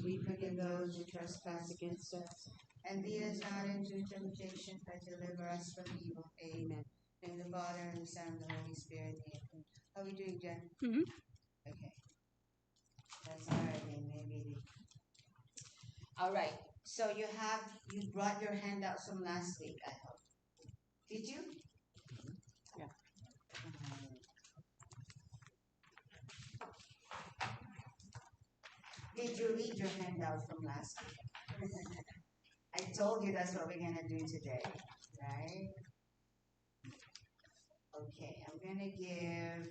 We forgive those who trespass against us. And lead us not into temptation, but deliver us from evil. Amen. In the Father, and the Son, and the Holy Spirit. Amen. How are we doing, Jen? Mm-hmm. Okay. That's all right, then. Maybe. All right. So you brought your handouts from last week, I hope. Did you? Yeah. Did you read your handout from last week? I told you that's what we're going to do today, right? Okay, I'm going to give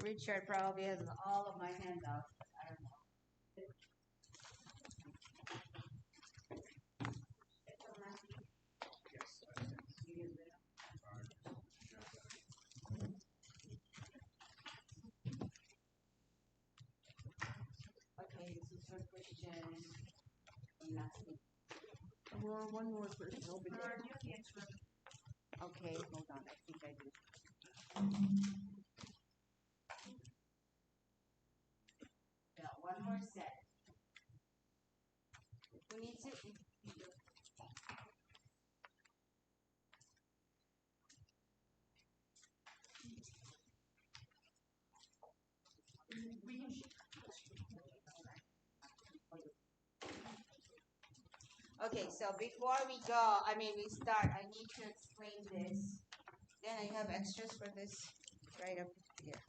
Richard probably has all of my handouts. I don't know. Okay, this is for Christians from last week. One more person. Okay, hold on. I think I do. Got one more set. Who needs it? Okay, so before we start, I need to explain this. Then I have extras for this right up here.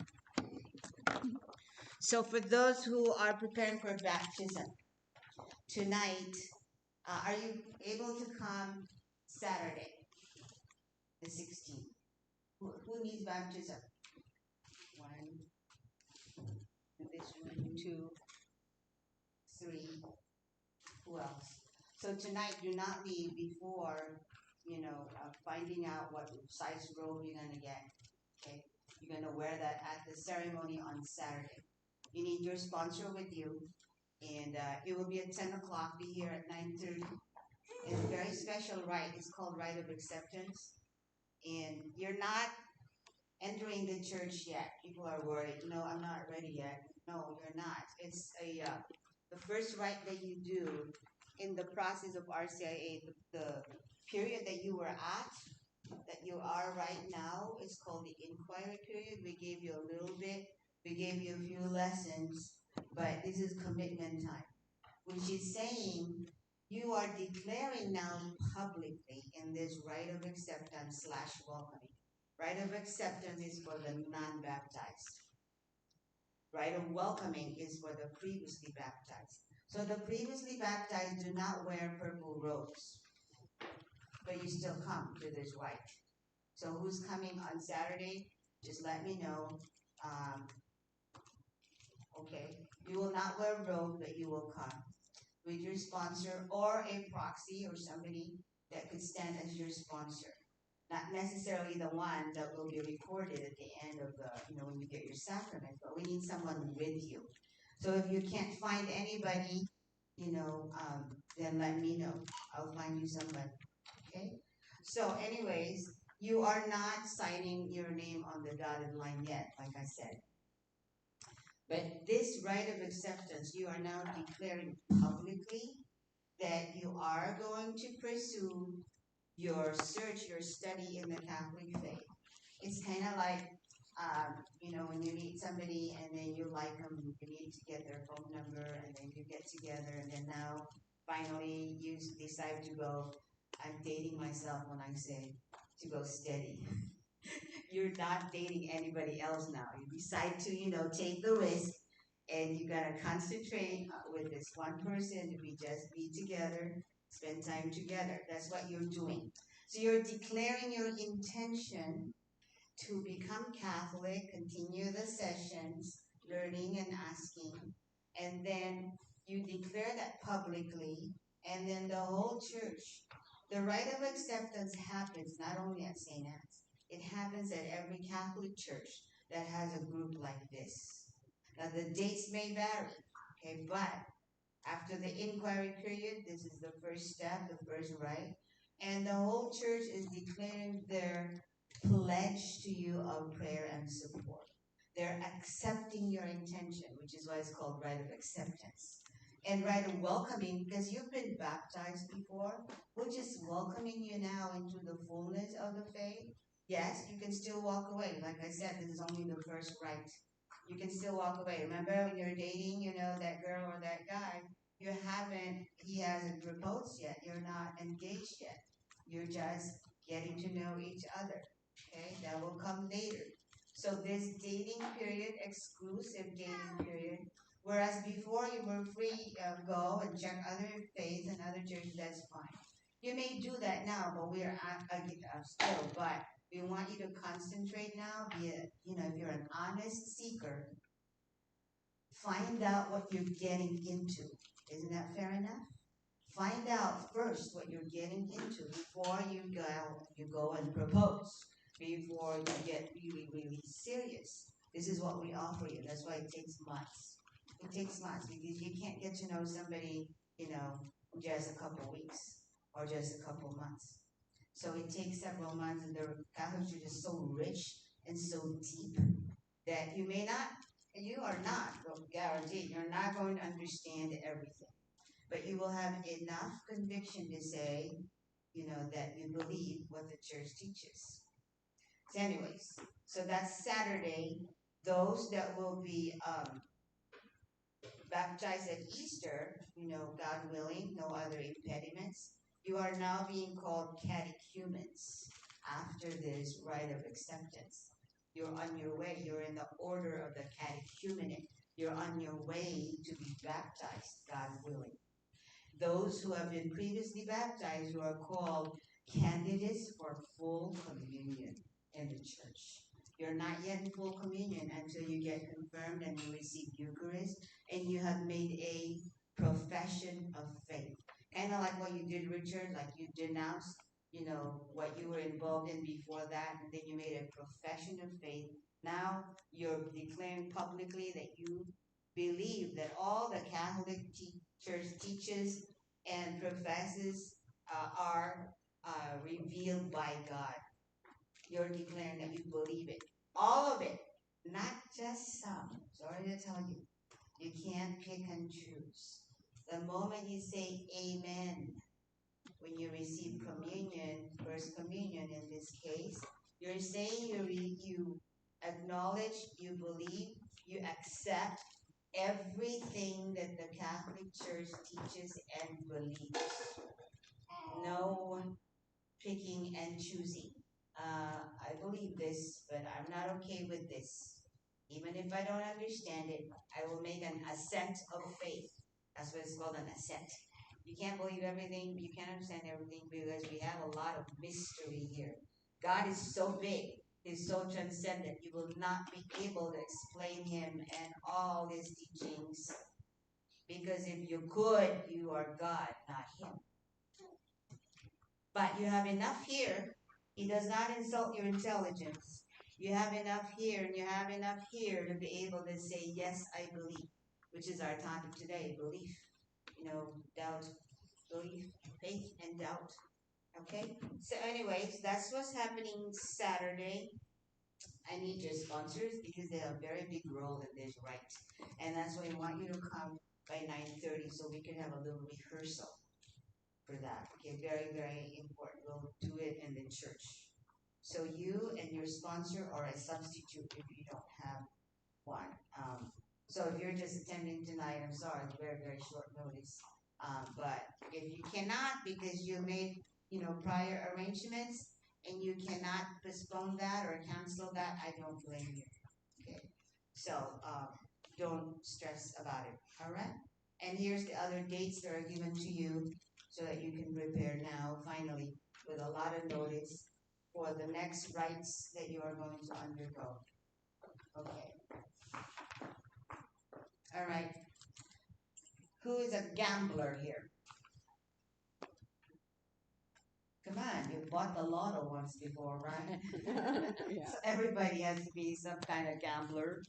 So for those who are preparing for baptism, tonight, are you able to come Saturday, the 16th? Who needs baptism? One, this one, two, three. Who else? So tonight, do not leave before, finding out what size robe you're going to get. Okay? You're going to wear that at the ceremony on Saturday. You need your sponsor with you. And it will be at 10 o'clock, be here at 9:30. It's a very special rite. It's called Rite of Acceptance. And you're not entering the church yet. People are worried. No, I'm not ready yet. No, you're not. It's the first rite that you do in the process of RCIA, the period that you were at, that you are right now, is called the inquiry period. We gave you a little bit. We gave you a few lessons, but this is commitment time, which is saying you are declaring now publicly in this rite of acceptance / welcoming. Rite of acceptance is for the non-baptized. Rite of welcoming is for the previously baptized. So the previously baptized do not wear purple robes, but you still come to this rite. So who's coming on Saturday? Just let me know. Okay, you will not wear a robe, but you will come with your sponsor or a proxy or somebody that could stand as your sponsor. Not necessarily the one that will be recorded at the end of when you get your sacrament, but we need someone with you. So if you can't find anybody, then let me know. I'll find you somebody. Okay? So anyways, you are not signing your name on the dotted line yet, like I said. But this rite of acceptance, you are now declaring publicly that you are going to pursue your search, your study in the Catholic faith. It's kind of like, when you meet somebody and then you like them, you need to get their phone number, and then you get together, and then now finally you decide to go. I'm dating myself when I say to go steady. You're not dating anybody else now. You decide to, take the risk, and you got to concentrate with this one person to just be together, Spend time together. That's what you're doing. So you're declaring your intention to become Catholic, continue the sessions, learning and asking, and then you declare that publicly, and then the whole church. The rite of acceptance happens not only at St. Anne's, it happens at every Catholic church that has a group like this. Now, the dates may vary, okay, but after the inquiry period, this is the first step, the first rite, and the whole church is declaring their pledge to you of prayer and support. They're accepting your intention, which is why it's called rite of acceptance. And rite of welcoming, because you've been baptized before, we're just welcoming you now into the fullness of the faith. Yes, you can still walk away. Like I said, this is only the first rite. You can still walk away. Remember when you're dating, that girl or that guy, he hasn't proposed yet. You're not engaged yet. You're just getting to know each other. Okay, that will come later. So this dating period, exclusive dating period, whereas before you were free, go and check other faiths and other churches, that's fine. You may do that now, but we're still, but we want you to concentrate now, if you're an honest seeker, find out what you're getting into. Isn't that fair enough? Find out first what you're getting into before you go and propose, before you get really, really serious. This is what we offer you. That's why it takes months. It takes months because you can't get to know somebody, just a couple weeks or just a couple months. So it takes several months, and the Catholic Church is so rich and so deep that you are not guaranteed, you're not going to understand everything. But you will have enough conviction to say, that you believe what the church teaches. So anyways, so that's Saturday. Those that will be baptized at Easter, God willing, no other impediments, you are now being called catechumens after this rite of acceptance. You're on your way. You're in the order of the catechumenate. You're on your way to be baptized, God willing. Those who have been previously baptized, you are called candidates for full communion in the church. You're not yet in full communion until you get confirmed and you receive Eucharist and you have made a profession of faith. Kind of like what you did, Richard, like you denounced, what you were involved in before that, and then you made a profession of faith. Now you're declaring publicly that you believe that all the Catholic Church teaches and professes are revealed by God. You're declaring that you believe it. All of it, not just some. Sorry to tell you. You can't pick and choose. The moment you say amen, when you receive communion, first communion in this case, you're saying you acknowledge, you believe, you accept everything that the Catholic Church teaches and believes. No picking and choosing. I believe this, but I'm not okay with this. Even if I don't understand it, I will make an assent of faith. That's what it's called, an assent. You can't believe everything, you can't understand everything because we have a lot of mystery here. God is so big, He's so transcendent, you will not be able to explain Him and all His teachings. Because if you could, you are God, not Him. But you have enough here. He does not insult your intelligence. You have enough here and you have enough here to be able to say, yes, I believe, which is our topic today, belief. Doubt, belief, faith, and doubt. Okay? So anyways, that's what's happening Saturday. I need your sponsors because they have a very big role in this, right? And that's why I want you to come by 9:30 so we can have a little rehearsal for that. Okay, very, very important. We'll do it in the church. So you and your sponsor are a substitute if you don't have one. So if you're just attending tonight, I'm sorry, it's very, very short notice. But if you cannot because you made, prior arrangements and you cannot postpone that or cancel that, I don't blame you. Okay. So don't stress about it. All right. And here's the other dates that are given to you. so that you can prepare now, finally, with a lot of notice for the next rites that you are going to undergo. Okay. All right. Who is a gambler here? Come on, you bought the lotto once before, right? Yeah. So everybody has to be some kind of gambler,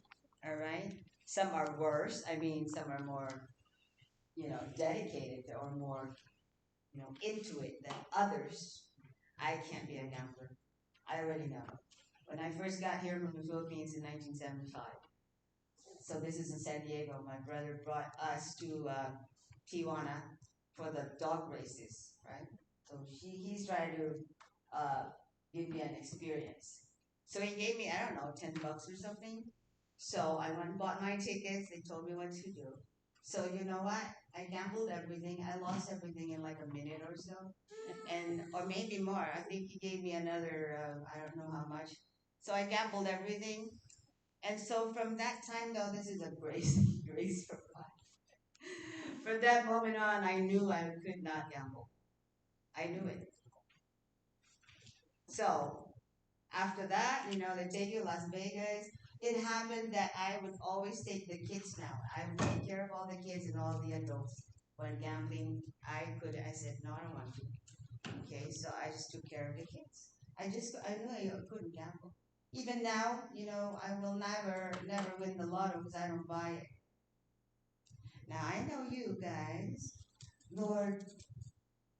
all right? Some are worse. I mean, some are more, dedicated or more, into it than others. I can't be a gambler. I already know. When I first got here from the Philippines in 1975, so this is in San Diego, my brother brought us to Tijuana for the dog races, right? So he's trying to uh, give me an experience. So he gave me, I don't know, $10 or something. So I went and bought my tickets. They told me what to do. So you know what? I gambled everything. I lost everything in like a minute or so, and or maybe more. I think he gave me another, I don't know how much. So I gambled everything, and so from that time, though, this is a grace, grace from God. From that moment on, I knew I could not gamble. I knew it. So after that, they take you to Las Vegas. It happened that I would always take the kids now. I would take care of all the kids and all the adults. When gambling, I said, no, I don't want to. Okay, so I just took care of the kids. I knew I couldn't gamble. Even now, I will never win the lotto because I don't buy it. Now I know you guys. Lord,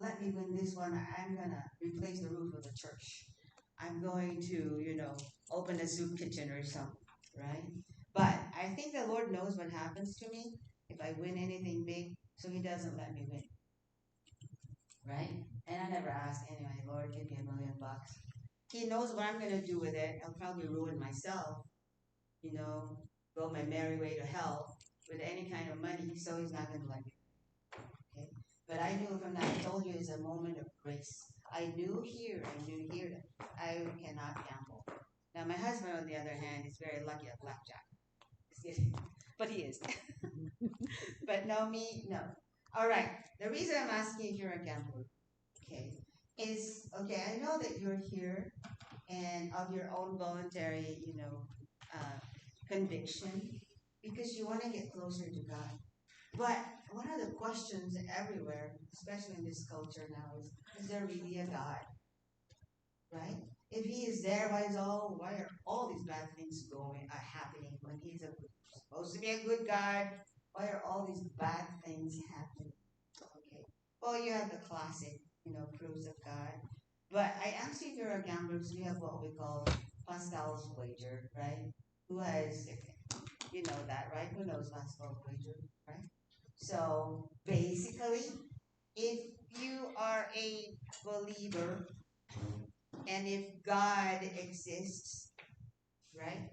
let me win this one. I'm gonna replace the roof of the church. I'm going to, open a soup kitchen or something, right? But I think the Lord knows what happens to me if I win anything big, so He doesn't let me win, right? And I never ask anyway, Lord, give me $1,000,000. He knows what I'm going to do with it. I'll probably ruin myself, go my merry way to hell with any kind of money, so He's not going to let me. Okay? But I knew from that, I told you, it's a moment of grace. I knew here that I cannot gamble. Now, my husband, on the other hand, is very lucky at blackjack. But he is. But no, me, no. All right. The reason I'm asking if you're a gambler, okay, is, okay, I know that you're here and of your own voluntary, conviction because you want to get closer to God. But one of the questions everywhere, especially in this culture now, is there really a God? Right? If He is there, why are all these bad things happening when He's supposed to be a good God? Why are all these bad things happening? Okay. Well, you have the classic, proofs of God. But I asked you if you're a gambler because we have what we call Pascal's wager, right? Who has, you know that, right? Who knows Pascal's wager, right? So basically, if you are a believer and if God exists, right?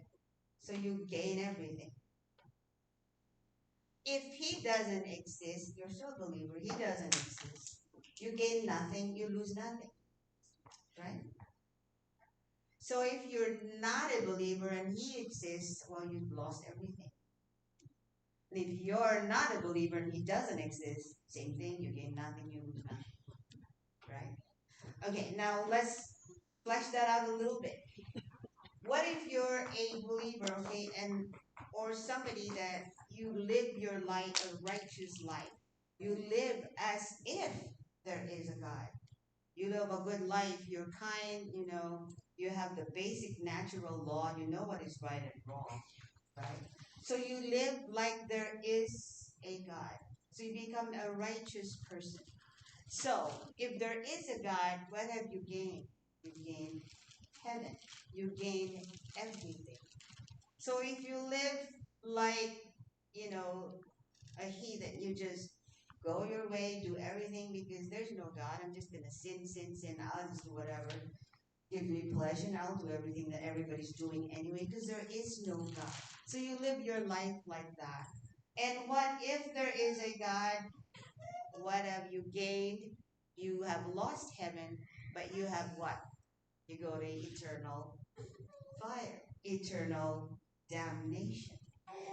So you gain everything. If He doesn't exist, you're still a believer. He doesn't exist. You gain nothing, you lose nothing, right? So if you're not a believer and He exists, well, you've lost everything. And if you're not a believer and He doesn't exist, same thing, you gain nothing, you lose nothing, right? Okay, now let's flesh that out a little bit. What if you're a believer, okay, or somebody that you live your life, a righteous life? You live as if there is a God. You live a good life, you're kind, you have the basic natural law, you know what is right and wrong, right? So you live like there is a God. So you become a righteous person. So if there is a God, what have you gained? You gain heaven. You gain everything. So if you live like, a heathen, you just go your way, do everything because there's no God. I'm just going to sin. I'll just do whatever. Give me pleasure and I'll do everything that everybody's doing anyway because there is no God. So you live your life like that. And what if there is a God? What have you gained? You have lost heaven, but you have what? You go to eternal fire, eternal damnation.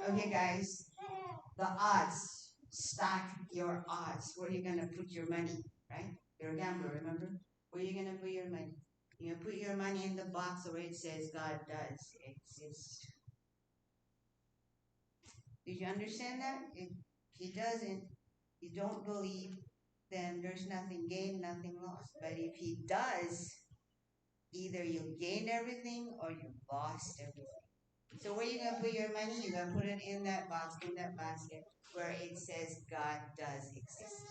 Okay, guys, the odds. Stack your odds. Where are you going to put your money? right? You're a gambler, remember? Where are you going to put your money? You put your money in the box where it says God does exist. Did you understand that? If he doesn't, you don't believe, then there's nothing gained, nothing lost. But if he does, either you gain everything or you lost everything. So where you gonna put your money? You're gonna put it in that box, in that basket, where it says God does exist.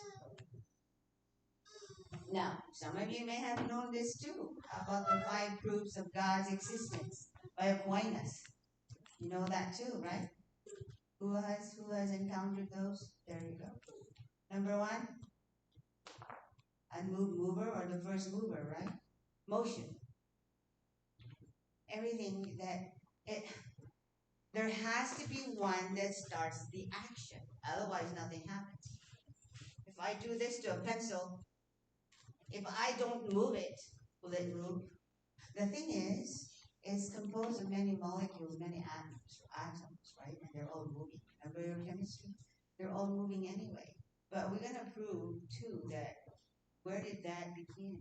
Now, some of you may have known this too. How about the 5 proofs of God's existence by Aquinas? You know that too, right? Who has encountered those? There you go. Number 1, unmoved mover or the first mover, right? Motion. Everything that it there has to be one that starts the action. Otherwise nothing happens. If I do this to a pencil, if I don't move it, will it move? The thing is, it's composed of many molecules, many atoms, right? And they're all moving. Remember your chemistry? They're all moving anyway. But we're going to prove, too, that where did that begin?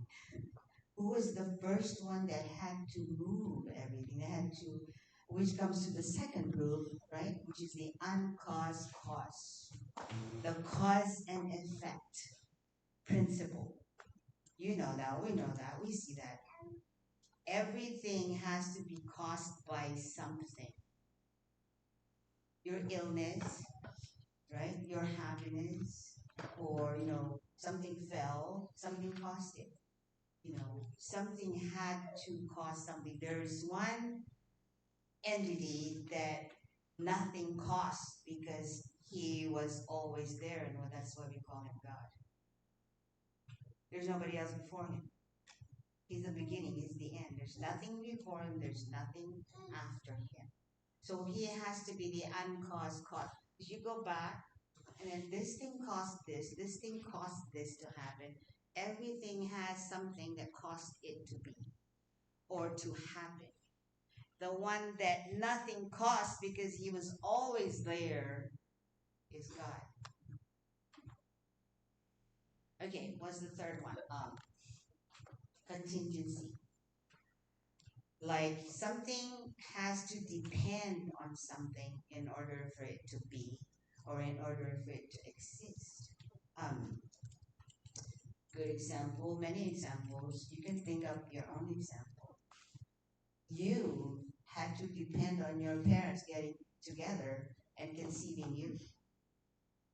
Who was the first one that had to move everything? That had to, which comes to the second group, right? Which is the uncaused cause. The cause and effect principle. You know that, we know that, we see that. Everything has to be caused by something. Your illness, right? Your happiness, or, something fell, something caused it. Something had to cause something. There is one entity that nothing caused because he was always there, and that's why we call him God. There's nobody else before him. He's the beginning, he's the end. There's nothing before him, there's nothing after him. So he has to be the uncaused cause. If you go back, and then this thing caused this thing caused this to happen. Everything has something that caused it to be or to happen. The one that nothing caused because he was always there is God. Okay, what's the third one? Contingency. Like something has to depend on something in order for it to be or in order for it to exist. Good example, many examples. You can think of your own example. You had to depend on your parents getting together and conceiving you.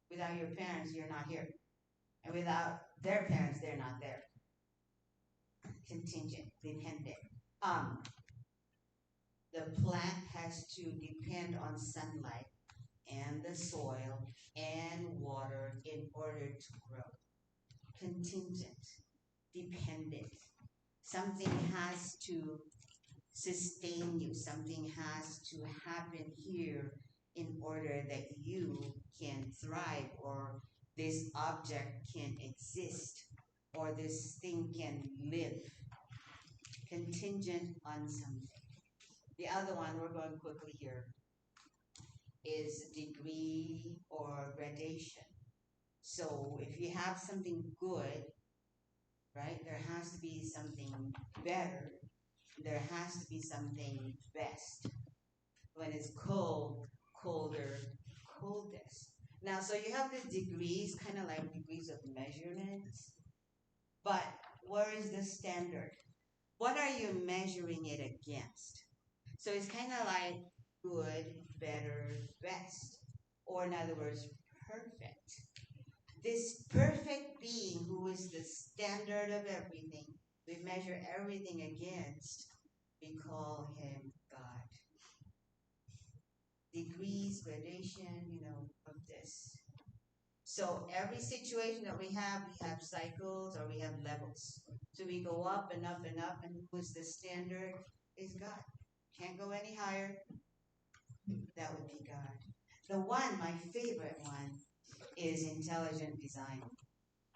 Without your parents, you're not here. And without their parents, they're not there. Contingent, dependent. The plant has to depend on sunlight and the soil and water in order to grow. Contingent, dependent. Something has to sustain you. Something has to happen here in order that you can thrive, or this object can exist, or this thing can live. Contingent on something. The other one, we're going quickly here, is degree or gradation. So if you have something good, right, there has to be something better. There has to be something best. When it's cold, colder, coldest. Now, so you have the degrees, kind of like degrees of measurements. But where is the standard? What are you measuring it against? So it's kind of like good, better, best. Or in other words, perfect. This perfect being who is the standard of everything, we measure everything against, we call him God. Degrees, gradation, of this. So every situation that we have cycles or we have levels. So we go up and up and up, and who is the standard? Is God. Can't go any higher. That would be God. The one, my favorite one, is intelligent design,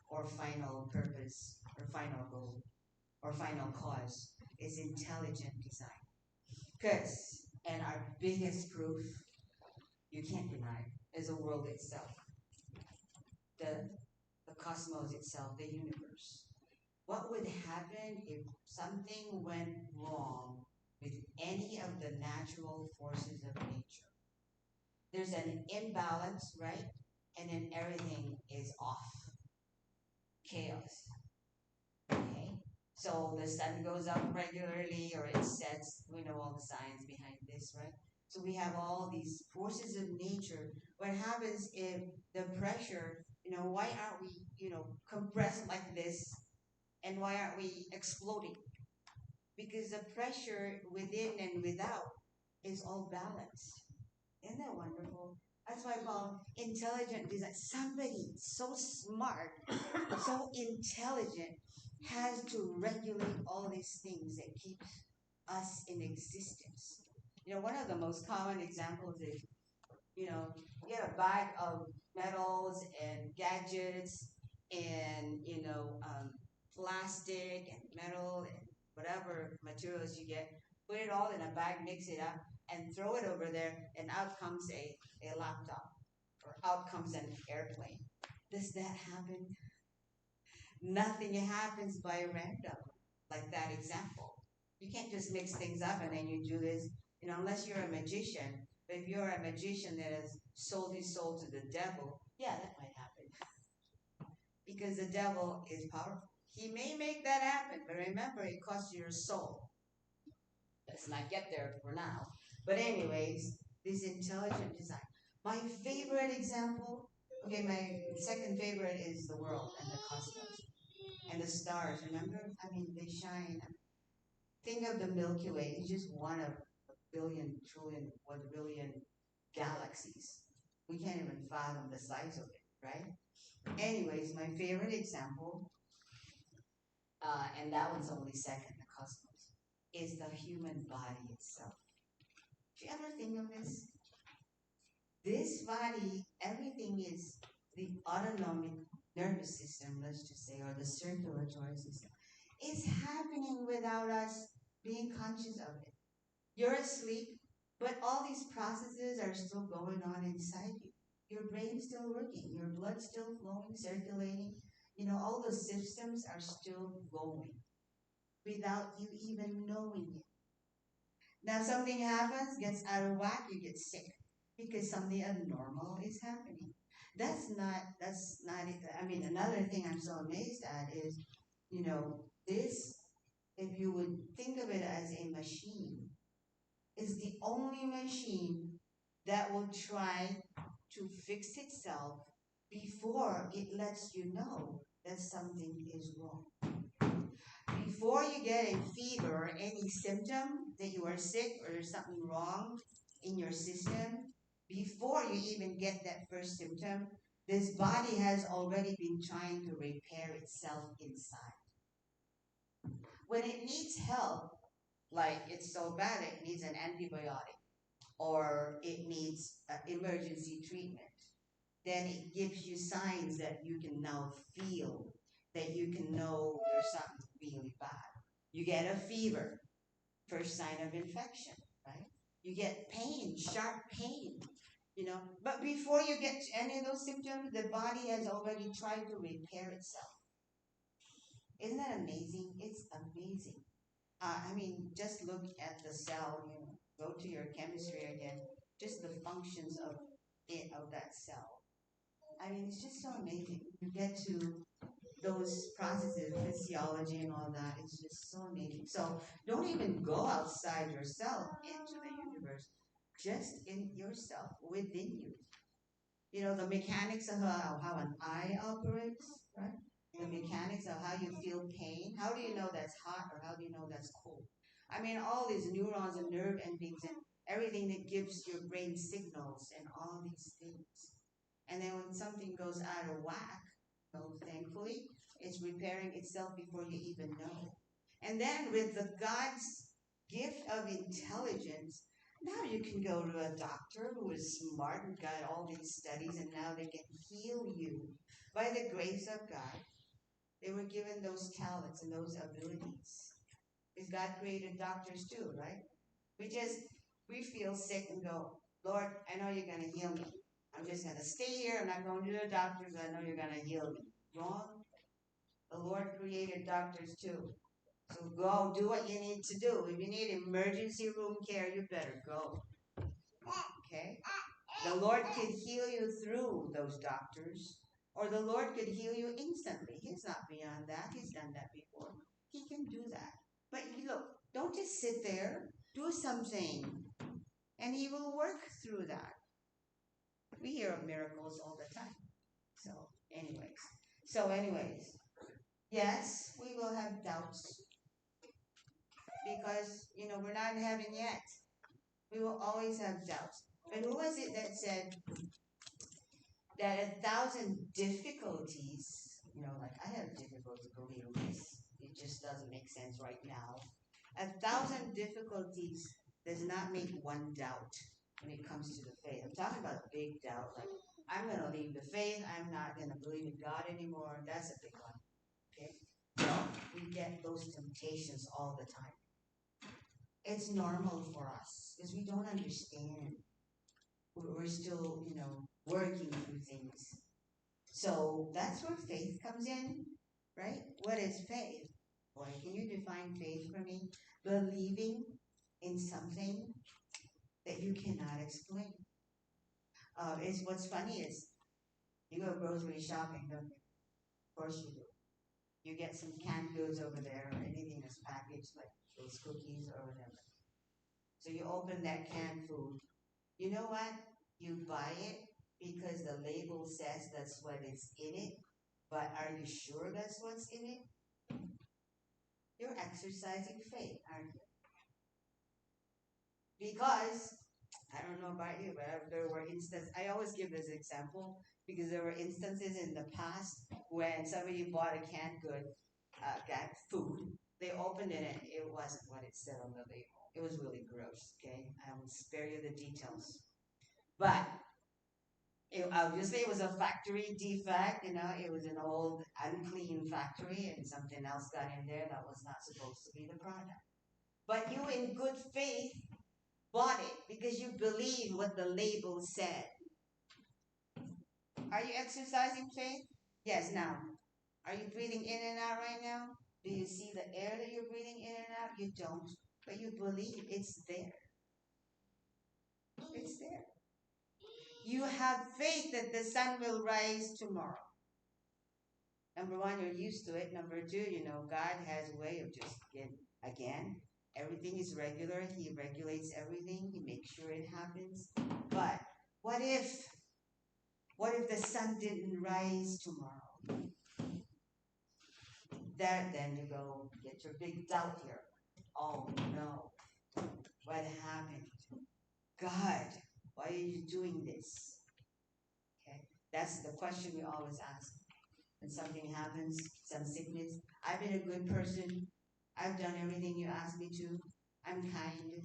or final purpose, or final goal, or final cause. Is intelligent design. And our biggest proof, you can't deny, is the world itself. the cosmos itself, the universe. What would happen if something went wrong with any of the natural forces of nature? There's an imbalance, right? And then everything is off. Chaos. Okay? So the sun goes up regularly or it sets. We know all the science behind this, right? So we have all these forces of nature. What happens if the pressure, why aren't we, compressed like this? And why aren't we exploding? Because the pressure within and without is all balanced. Isn't that wonderful? That's why I call intelligent design. Somebody so smart, so intelligent, has to regulate all these things that keep us in existence. One of the most common examples is, you have a bag of metals and gadgets and, plastic and metal and whatever materials you get, put it all in a bag, mix it up, and throw it over there, and out comes a laptop or out comes an airplane. Does that happen? Nothing happens by random, like that example. You can't just mix things up and then you do this, unless you're a magician. But if you're a magician that has sold his soul to the devil, yeah, that might happen. Because the devil is powerful. He may make that happen, but remember, it costs you your soul. Let's not get there for now. But anyways, this intelligent design. My favorite example, okay, my second favorite is the world and the cosmos and the stars. Remember? I mean, they shine. Think of the Milky Way. It's just one of a billion, trillion, 1 billion galaxies. We can't even fathom the size of it, right? Anyways, my favorite example, and that one's only second, the cosmos, is the human body itself. Do you ever think of this? This body, everything is the autonomic nervous system, let's just say, or the circulatory system, is happening without us being conscious of it. You're asleep, but all these processes are still going on inside you. Your brain's still working, your blood's still flowing, circulating. All the systems are still going without you even knowing it. Now something happens, gets out of whack, you get sick because something abnormal is happening. That's not it. I mean, another thing I'm so amazed at is, this, if you would think of it as a machine, is the only machine that will try to fix itself before it lets you know that something is wrong. Before you get a fever or any symptom that you are sick or there's something wrong in your system, before you even get that first symptom, this body has already been trying to repair itself inside. When it needs help, like it's so bad it needs an antibiotic or it needs emergency treatment, then it gives you signs that you can now feel, that you can know there's something really bad. You get a fever, first sign of infection, right? You get pain, sharp pain, But before you get to any of those symptoms, the body has already tried to repair itself. Isn't that amazing? It's amazing. I mean, just look at the cell, go to your chemistry again, just the functions of that cell. I mean, it's just so amazing. You get to those processes, physiology and all that. It's just so amazing. So don't even go outside yourself into the universe. Just in yourself, within you. The mechanics of how an eye operates, right? The mechanics of how you feel pain. How do you know that's hot or how do you know that's cold? I mean, all these neurons and nerve endings and everything that gives your brain signals and all these things. And then when something goes out of whack, thankfully, it's repairing itself before you even know. And then with the God's gift of intelligence, now you can go to a doctor who is smart and got all these studies, and now they can heal you by the grace of God. They were given those talents and those abilities. Because God created doctors too, right? We feel sick and go, Lord, I know you're going to heal me. I'm just going to stay here. I'm not going to the doctor because I know you're going to heal me. Wrong. The Lord created doctors too. So go do what you need to do. If you need emergency room care, you better go. Okay? The Lord could heal you through those doctors, or the Lord could heal you instantly. He's not beyond that. He's done that before. He can do that. But look, don't just sit there. Do something, and He will work through that. We hear of miracles all the time. So anyways, yes, we will have doubts because we're not in heaven yet. We will always have doubts. But who was it that said that 1,000 difficulties, like I have difficulty believing this. It just doesn't make sense right now. 1,000 difficulties does not make one doubt when it comes to the faith. I'm talking about big doubt, like I'm going to leave the faith. I'm not going to believe in God anymore. That's a big one. Okay? So we get those temptations all the time. It's normal for us because we don't understand. We're still, working through things. So that's where faith comes in, right? What is faith? Boy, can you define faith for me? Believing in something that you cannot explain. It's what's funny is you go grocery shopping, don't you? Of course you do. You get some canned goods over there or anything that's packaged, like those cookies or whatever. So you open that canned food. You know what? You buy it because the label says that's what is in it, but are you sure that's what's in it? You're exercising faith, aren't you? Because, I don't know about you, but there were instances, I always give this example because there were instances in the past when somebody bought a canned food, they opened it and it wasn't what it said on the label. It was really gross, okay? I will spare you the details. But obviously it was a factory defect, it was an old unclean factory and something else got in there that was not supposed to be the product. But you in good faith bought it because you believe what the label said. Are you exercising faith? Yes, now. Are you breathing in and out right now? Do you see the air that you're breathing in and out? You don't, but you believe it's there. It's there. You have faith that the sun will rise tomorrow. Number one, you're used to it. Number two, God has a way of just, again, everything is regular. He regulates everything. He makes sure it happens. But what if the sun didn't rise tomorrow? Then you go get your big doubt here. Oh no, what happened? God, why are you doing this? Okay, that's the question we always ask. When something happens, some sickness, I've been a good person. I've done everything you asked me to. I'm kind.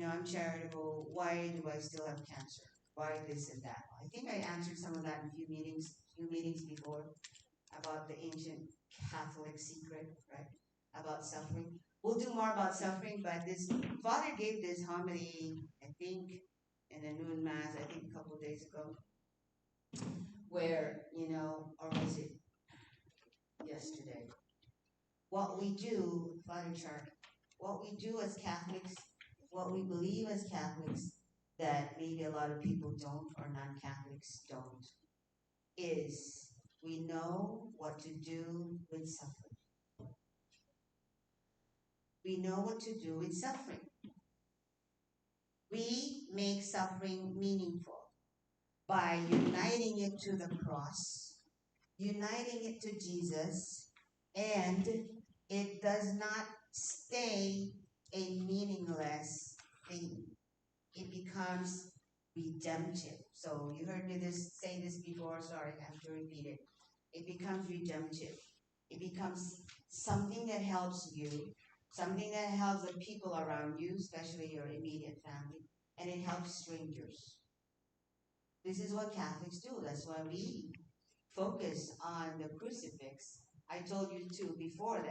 I'm charitable. Why do I still have cancer? Why this and that? I think I answered some of that in a few meetings before about the ancient Catholic secret, right? About suffering. We'll do more about suffering, but this Father gave this homily, I think, in the noon mass, I think a couple of days ago, where, or was it yesterday? What we do, Father Chart, what we do as Catholics, what we believe as Catholics, that maybe a lot of people don't or non-Catholics don't, is we know what to do with suffering. We know what to do with suffering. We make suffering meaningful by uniting it to the cross, uniting it to Jesus, and it does not stay a meaningless thing. It becomes redemptive. So you heard me say this before, sorry, I have to repeat it. It becomes redemptive. It becomes something that helps you, something that helps the people around you, especially your immediate family, and it helps strangers. This is what Catholics do. That's why we focus on the crucifix. I told you too before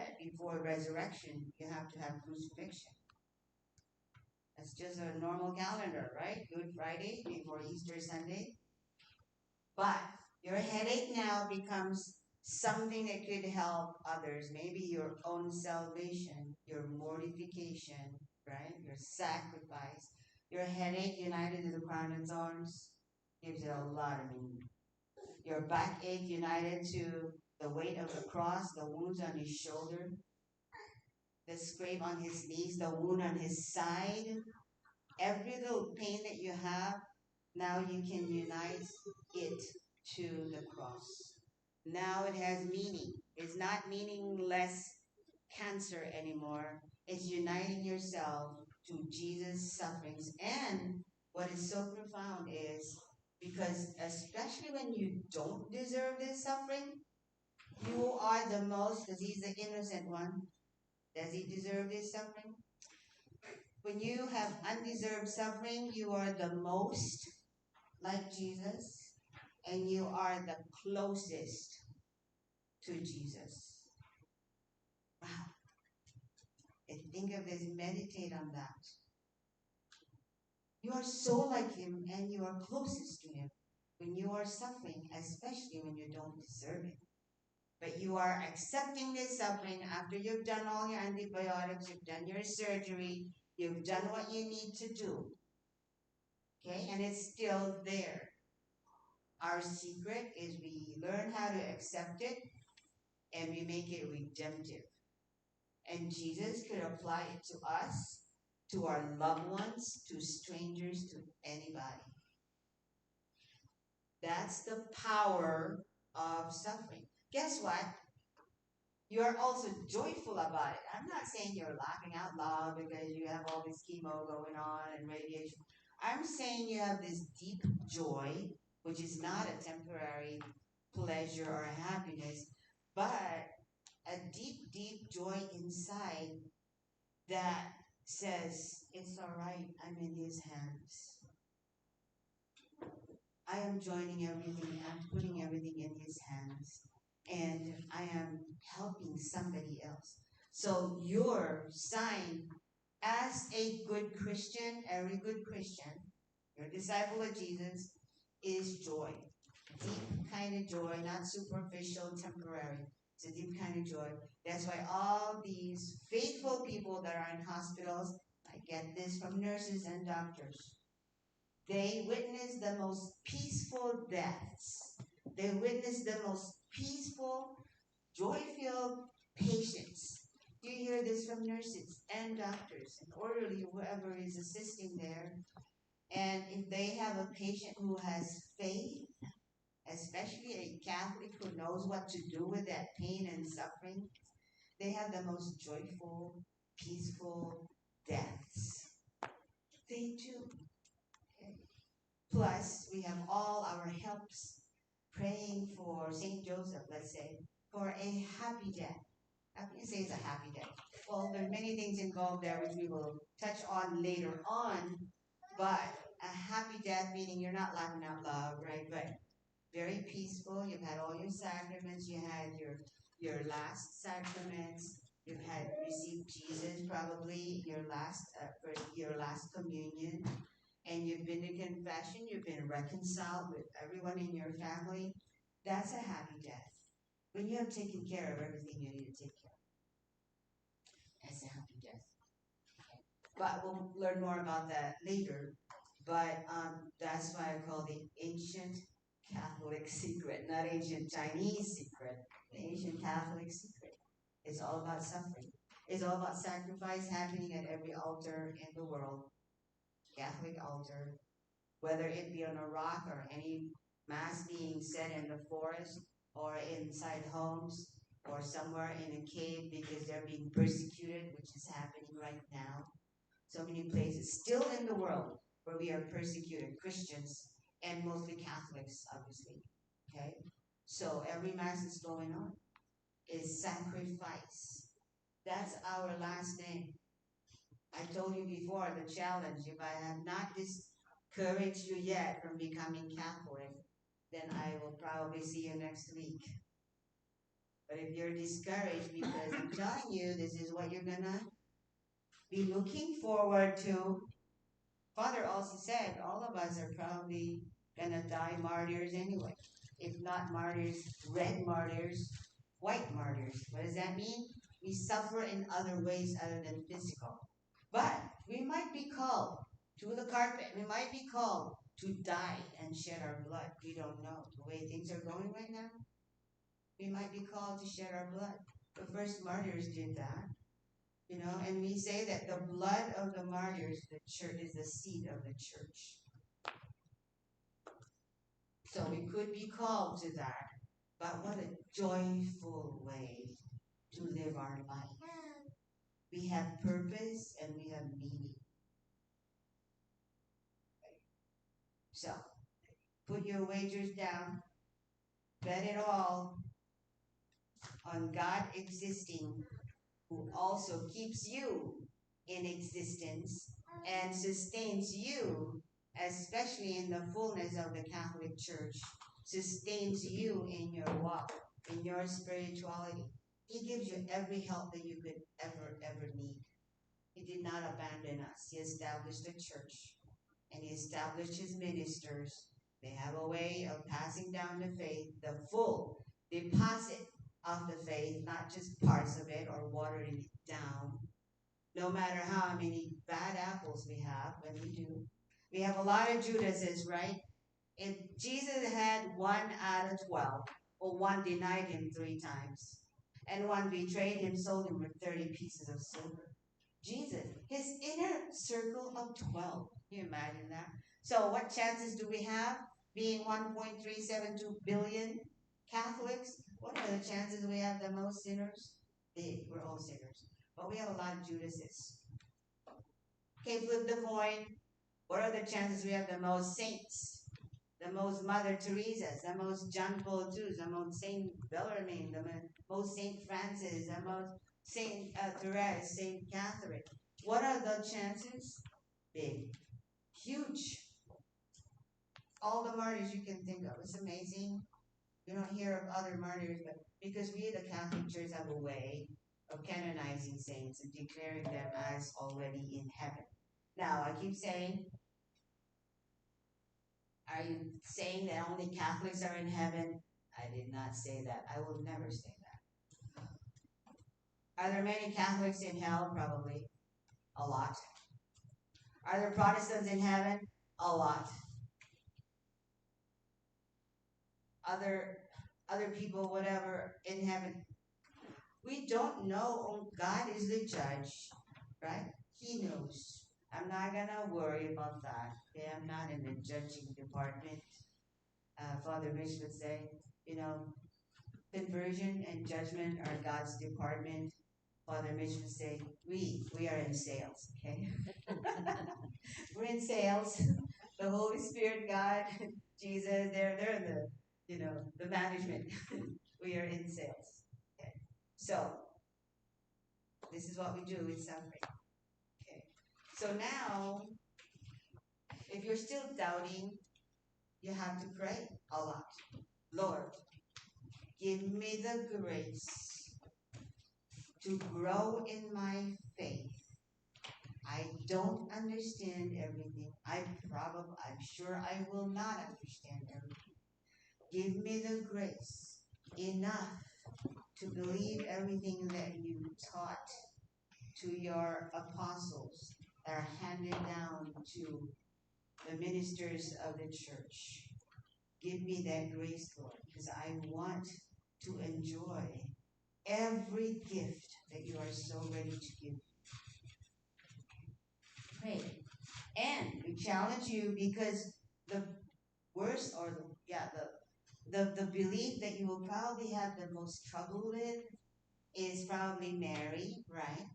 resurrection, you have to have crucifixion. That's just a normal calendar, right? Good Friday before Easter Sunday. But your headache now becomes something that could help others, maybe your own salvation, your mortification, right? Your sacrifice, your headache united to the crown of thorns gives it a lot of meaning. Your backache united to the weight of the cross, the wounds on his shoulder, the scrape on his knees, the wound on his side, every little pain that you have, now you can unite it to the cross. Now it has meaning. It's not meaningless cancer anymore. It's uniting yourself to Jesus' sufferings. And what is so profound is because, especially when you don't deserve this suffering, you are the most, because he's the innocent one. Does he deserve this suffering? When you have undeserved suffering, you are the most like Jesus, and you are the closest to Jesus. Wow. And think of this, meditate on that. You are so like him, and you are closest to him when you are suffering, especially when you don't deserve it. But you are accepting this suffering after you've done all your antibiotics, you've done your surgery, you've done what you need to do. Okay? And it's still there. Our secret is we learn how to accept it and we make it redemptive. And Jesus could apply it to us, to our loved ones, to strangers, to anybody. That's the power of suffering. Guess what? You are also joyful about it. I'm not saying you're laughing out loud because you have all this chemo going on and radiation. I'm saying you have this deep joy, which is not a temporary pleasure or happiness, but a deep, deep joy inside that says, it's all right, I'm in his hands. I am joining everything, I'm putting everything in his hands, and I am helping somebody else. So your sign as a good Christian, every good Christian, your disciple of Jesus, is joy. Deep kind of joy, not superficial, temporary. It's a deep kind of joy. That's why all these faithful people that are in hospitals, I get this from nurses and doctors, they witness the most peaceful deaths. They witness the most peaceful, joy-filled patients. You hear this from nurses and doctors and orderly, whoever is assisting there. And if they have a patient who has faith, especially a Catholic who knows what to do with that pain and suffering, they have the most joyful, peaceful deaths. They do. Okay. Plus, we have all our helps praying for St. Joseph, let's say, for a happy death. How can you say it's a happy death? Well, there are many things involved there which we will touch on later on, but a happy death meaning you're not laughing out loud, right? But very peaceful. You've had all your sacraments. You had your last sacraments. You've had received Jesus probably for your last communion, and you've been to confession. You've been reconciled with everyone in your family. That's a happy death. When you have taken care of everything you need to take care of, that's a happy death. But we'll learn more about that later. But that's why I call the ancient Catholic secret, not ancient Chinese secret, the ancient Catholic secret. It's all about suffering. It's all about sacrifice happening at every altar in the world. Catholic altar, whether it be on a rock or any mass being said in the forest or inside homes or somewhere in a cave because they're being persecuted, which is happening right now. So many places still in the world where we are persecuted, Christians and mostly Catholics, obviously. Okay? So every mass that's going on is sacrifice. That's our last name. I told you before the challenge. If I have not discouraged you yet from becoming Catholic, then I will probably see you next week. But if you're discouraged because I'm telling you this is what you're gonna be looking forward to, Father also said all of us are probably gonna die martyrs anyway. if not martyrs, red martyrs, white martyrs. What does that mean? We suffer in other ways other than physical. But we might be called to the carpet. We might be called to die and shed our blood. We don't know. The way things are going right now, we might be called to shed our blood. The first martyrs did that. And we say that the blood of the martyrs, the church, is the seed of the church. So we could be called to that. But what a joyful way to live our life. We have purpose and we have meaning. So, put your wagers down. Bet it all on God existing, who also keeps you in existence and sustains you, especially in the fullness of the Catholic Church, sustains you in your walk, in your spirituality. He gives you every help that you could ever need. He did not abandon us. He established a church and he established his ministers. They have a way of passing down the faith, the full deposit of the faith, not just parts of it or watering it down. No matter how many bad apples we have, when we do. We have a lot of Judases, right? If Jesus had 1 out of 12, or one denied him 3 times, and one betrayed him, sold him for 30 pieces of silver. Jesus, his inner circle of 12. Can you imagine that? So what chances do we have being 1.372 billion Catholics? What are the chances we have the most sinners? Big. We're all sinners. But we have a lot of Judases. Okay, flip the coin. What are the chances we have the most saints? The most Mother Teresa's, the most John Paul II's, the most Saint Bellarmine, the most Saint Francis, the most Saint Therese, Saint Catherine. What are the chances? Big. Huge. All the martyrs you can think of. It's amazing. You don't hear of other martyrs, but because we, the Catholic Church, have a way of canonizing saints and declaring them as already in heaven. Now, I keep saying, are you saying that only Catholics are in heaven? I did not say that. I will never say that. Are there many Catholics in hell? Probably. A lot. Are there Protestants in heaven? A lot. Other people, whatever, in heaven. We don't know. Oh, God is the judge, right? He knows. I'm not going to worry about that. Okay? I'm not in the judging department. Father Rich would say, conversion and judgment are God's department. Father Rich would say, we are in sales, okay? We're in sales. The Holy Spirit, God, Jesus, they're the management. We are in sales. Okay. So, this is what we do with suffering. Okay. So now, if you're still doubting, you have to pray a lot. Lord, give me the grace to grow in my faith. I don't understand everything. I'm sure I will not understand everything. Give me the grace enough to believe everything that you taught to your apostles that are handed down to the ministers of the church. Give me that grace, Lord, because I want to enjoy every gift that you are so ready to give. Pray. And we challenge you because the worst or the belief that you will probably have the most trouble with is probably Mary, right?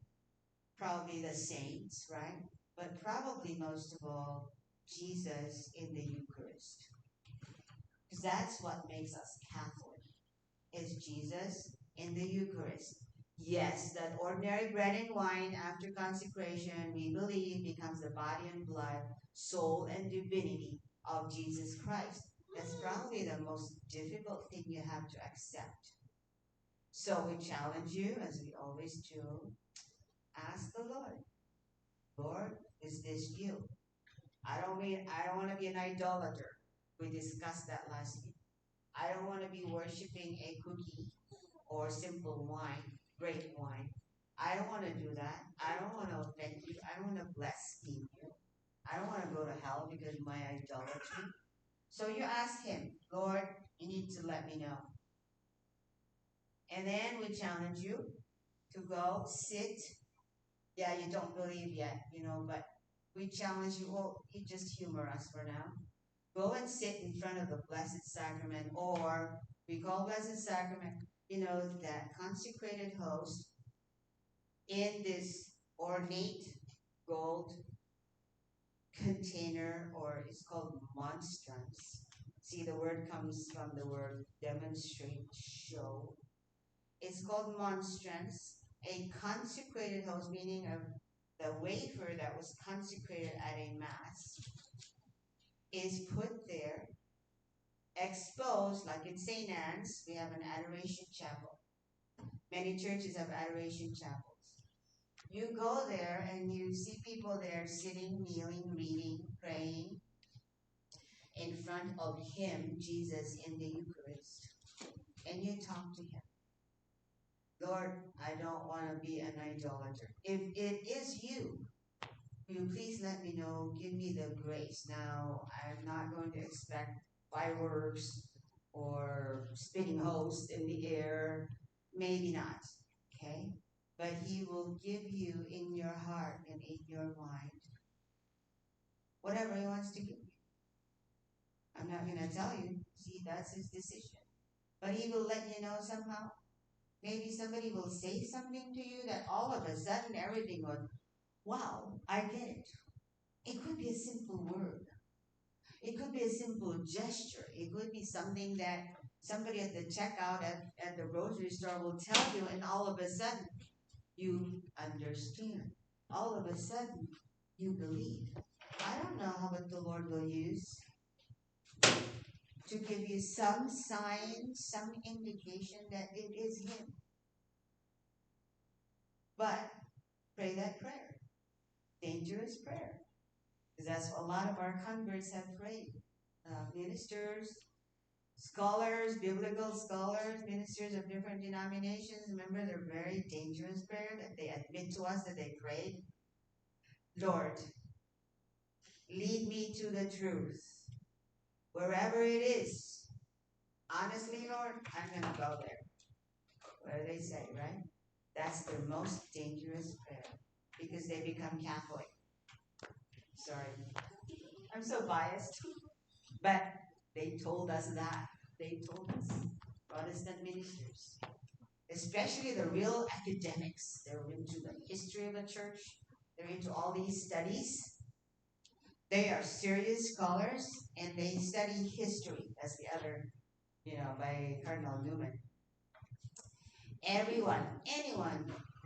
Probably the saints, right? But probably most of all, Jesus in the Eucharist. Because that's what makes us Catholic, is Jesus in the Eucharist. Yes, that ordinary bread and wine after consecration, we believe, becomes the body and blood, soul and divinity of Jesus Christ. That's probably the most difficult thing you have to accept. So we challenge you, as we always do, ask the Lord, Lord, is this you? I don't want to be an idolater. We discussed that last week. I don't want to be worshiping a cookie or simple wine, grape wine. I don't want to do that. I don't want to offend you. I don't want to blaspheme you. I don't want to go to hell because of my idolatry. So you ask him, Lord, you need to let me know. And then we challenge you to go sit. Yeah, you don't believe yet, but we challenge you, well, you just humor us for now. Go and sit in front of the Blessed Sacrament, or we call Blessed Sacrament, that consecrated host in this ornate gold container, or it's called monstrance. See, the word comes from the word demonstrate, show. It's called monstrance, a consecrated host, meaning of the wafer that was consecrated at a mass, is put there, exposed, like in St. Anne's, we have an adoration chapel. Many churches have adoration chapels. You go there and you see people there sitting, kneeling, reading, praying in front of Him, Jesus, in the Eucharist. And you talk to Him. Lord, I don't want to be an idolater. If it is you, will you please let me know, give me the grace. Now, I'm not going to expect fireworks or spinning hosts in the air. Maybe not, okay? But He will give you in your heart and in your mind whatever He wants to give you. I'm not going to tell you. See, that's His decision. But He will let you know somehow. Maybe somebody will say something to you that all of a sudden everything will, wow, I get it. It could be a simple word. It could be a simple gesture. It could be something that somebody at the checkout at the grocery store will tell you, and all of a sudden you understand. All of a sudden you believe. I don't know how what the Lord will use to give you some sign, some indication that it is Him. But pray that prayer. Dangerous prayer. Because that's what a lot of our converts have prayed. Ministers, scholars, biblical scholars, ministers of different denominations, remember their very dangerous prayer that they admit to us that they prayed? Lord, lead me to the truth. Wherever it is. Honestly, Lord, I'm going to go there. What do they say, right? That's their most dangerous prayer because they become Catholic. Sorry. I'm so biased. But they told us that. They told us. Protestant ministers. Especially the real academics. They're into the history of the church. They're into all these studies. They are serious scholars and they study history. That's the other, by Cardinal Newman. Anyone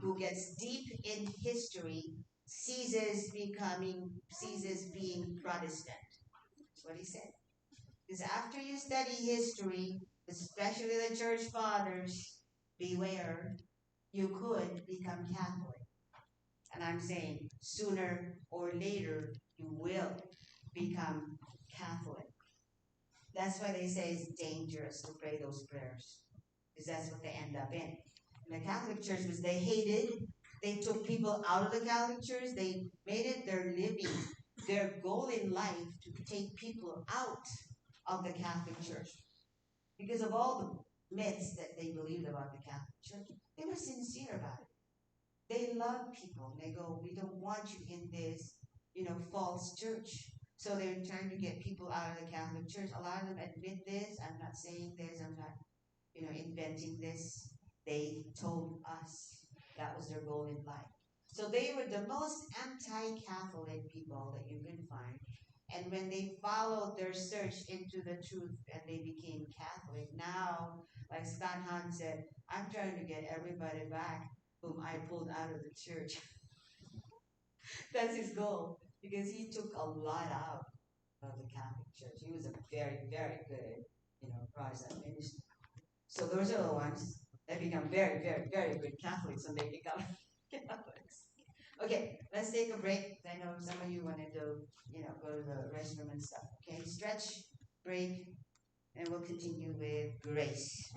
who gets deep in history ceases being Protestant. That's what he said. Because after you study history, especially the church fathers, beware, you could become Catholic. And I'm saying sooner or later you will become Catholic. That's why they say it's dangerous to pray those prayers. Because that's what they end up in. And the Catholic Church was they hated. They took people out of the Catholic Church. They made it their living, their goal in life to take people out of the Catholic Church. Because of all the myths that they believed about the Catholic Church, they were sincere about it. They love people. They go, we don't want you in this, false church. So they're trying to get people out of the Catholic Church. A lot of them admit this. I'm not saying this. I'm not, inventing this. They told us that was their goal in life. So they were the most anti-Catholic people that you can find. And when they followed their search into the truth and they became Catholic, now, like Scott Hahn said, I'm trying to get everybody back whom I pulled out of the church. That's his goal because he took a lot out of the Catholic Church. He was a very, very good, Protestant minister. So those are the ones that become very, very, very good Catholics and they become Catholics. Okay, let's take a break. I know some of you wanted to, go to the restroom and stuff. Okay, stretch, break, and we'll continue with grace.